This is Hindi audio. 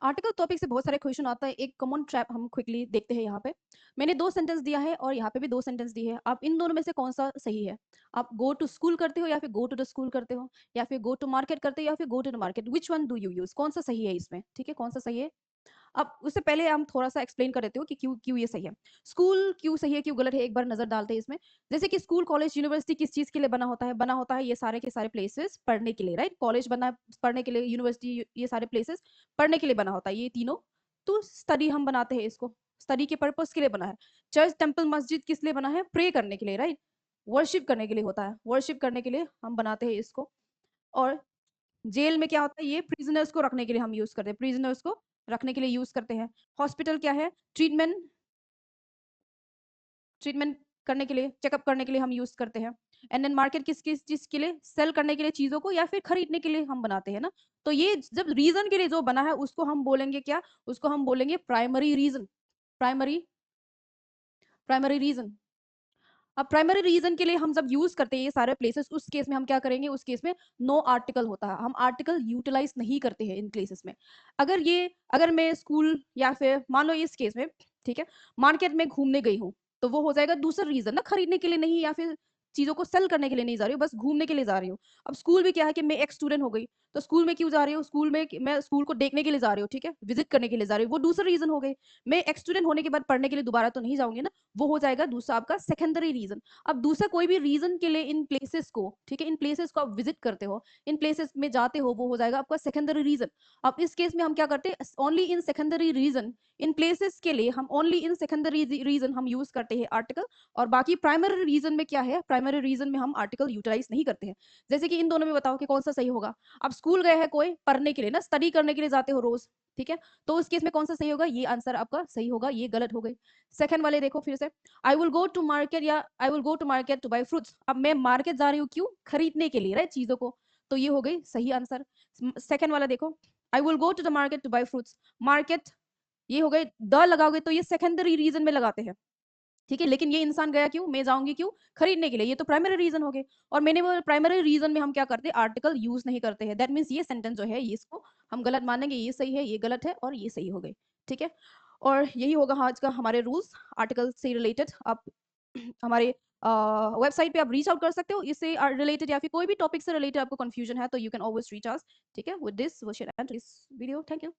आर्टिकल टॉपिक से बहुत सारे क्वेश्चन आता है। एक कॉमन ट्रैप हम क्विकली देखते हैं यहाँ पे। मैंने 2 सेंटेंस दिया है और यहाँ पे भी 2 सेंटेंस दिए हैं। आप इन दोनों में से कौन-सा सही है? आप गो टू स्कूल करते हो या फिर गो टू द स्कूल करते हो? या फिर गो टू मार्केट करते हो या फिर go to the market? Which one do you use? कौन-सा सही है इसमें? ठीक है, कौन-सा सही है? अब उससे पहले हम थोड़ा-सा एक्सप्लेन कर देते हो कि क्यों क्यों ये सही है। स्कूल क्यों सही है, क्यों गलत है, एक बार नज़र डालते हैं इसमें। जैसे कि स्कूल, कॉलेज, यूनिवर्सिटी किस चीज़ के लिए बना होता है? बना होता है ये सारे के सारे प्लेसेस पढ़ने के लिए, राइट? कॉलेज बना है पढ़ने के लिए, यूनिवर्सिटी ये सारे प्लेसेस पढ़ने के लिए बना होता है, ये तीनों। तो स्टडी हम बनाते हैं इसको, स्टडी के पर्पज़ के लिए बना है। चर्च, टेंपल, मस्जिद किस लिए बना है? प्रे करने के लिए, राइट? वर्शिप करने के लिए होता है, वर्शिप करने के लिए हम बनाते हैं इसको। और जेल में क्या होता है, ये प्रिजनर्स को रखने के लिए हम यूज़ करते हैं, प्रिजनर्स को रखने के लिए यूज़ करते हैं। हॉस्पिटल क्या है? ट्रीटमेंट ट्रीटमेंट करने के लिए, चेकअप करने के लिए हम यूज़ करते हैं। एंड देन मार्केट किस-किस चीज़ के लिए? सेल करने के लिए चीज़ों को या फिर खरीदने के लिए हम बनाते हैं ना। तो ये जब रीज़न के लिए जो बना है उसको हम बोलेंगे क्या? उसको हम बोलेंगे primary reason, primary primary reason. अब प्राइमरी रीज़न के लिए हम जब यूज़ करते हैं ये सारे प्लेसेस, उस केस में हम क्या करेंगे? उस केस में नो आर्टिकल होता है। हम आर्टिकल यूटिलाइज़ नहीं करते हैं इन केसेस में। अगर मैं स्कूल या फिर मान लो इस केस में, ठीक है, मार्केट में घूमने गई हूँ, तो वो हो जाएगा दूसरा रीज़न ना, खरीदने के लिए नहीं या फिर चीज़ों को सेल करने के लिए नहीं जा रही हूँ, बस घूमने के लिए जा रही हूँ। अब स्कूल भी क्या है कि मैं एक स्टूडेंट हो गई, तो स्कूल में क्यों जा रही हूँ? स्कूल में मैं स्कूल को देखने के लिए जा रही हूँ, ठीक है? विज़िट करने के लिए जा रही हूँ, वो दूसरा रीज़न हो गई। मैं एक स्टूडेंट होने के बाद पढ़ने के लिए दोबारा तो नहीं जाऊँगी ना, वो हो जाएगा दूसरा आपका सेकेंडरी रीज़न। अब दूसरा कोई भी रीज़न के लिए इन प्लेसेस को, ठीक है, इन प्लेसेस को आप विज़िट करते हो, इन प्लेसेस में जाते हो, वो हो जाएगा आपका सेकेंडरी रीज़न। अब इस केस में हम क्या करते हैं? Only in secondary reason, in places के लिए हम ओनली इन सेकेंडरी रीज़न हम यूज़ करते हैं आर्टिकल, और बाकी प्राइमरी रीज़न में क्या है? प्राइमरी रीज़न में हम आर्टिकल यूटिलाइज़ नहीं करते हैं। जैसे कि इन दोनों में बताओ कि कौन-सा सही होगा? अब स्कूल गए हैं कोई पढ़ने के लिए ना, स्टडी करने के लिए जाते हो रोज़, ठीक है? तो उस केस में कौन-सा सही होगा? ये आंसर आपका सही होगा, ये गलत हो गई। सेकंड वाले देखो फिर से, I will go to market या I will go to market to buy fruits. अब मैं मार्केट जा रही हूँ क्यों? खरीदने के लिए, राइट, चीज़ों को। तो ये हो गई सही आंसर। सेकंड वाला देखो, I will go to the market to buy fruits. Market, ये हो गए, द लगाओगे तो ये सेकेंडरी रीज़न में लगाते हैं, ठीक है? लेकिन ये इंसान गया क्यों? मैं जाऊँगी क्यों? खरीदने के लिए, ये तो प्राइमरी रीज़न हो गए। और मैंने वो प्राइमरी रीज़न में हम क्या करते हैं? आर्टिकल यूज़ नहीं करते हैं। दैट मीन्स ये सेंटेंस जो है, ये इसको हम गलत मानेंगे, ये सही है, ये गलत है और ये सही हो गई, ठीक है? और यही होगा आज का हमारे रूल्स आर्टिकल से रिलेटेड। आप हमारे वेबसाइट पे आप रीच आउट कर सकते हो इससे रिलेटेड, या फिर कोई भी टॉपिक से रिलेटेड आपको कन्फ्यूजन है तो you can always reach us, ठीक है? With this we should end this video. Thank you.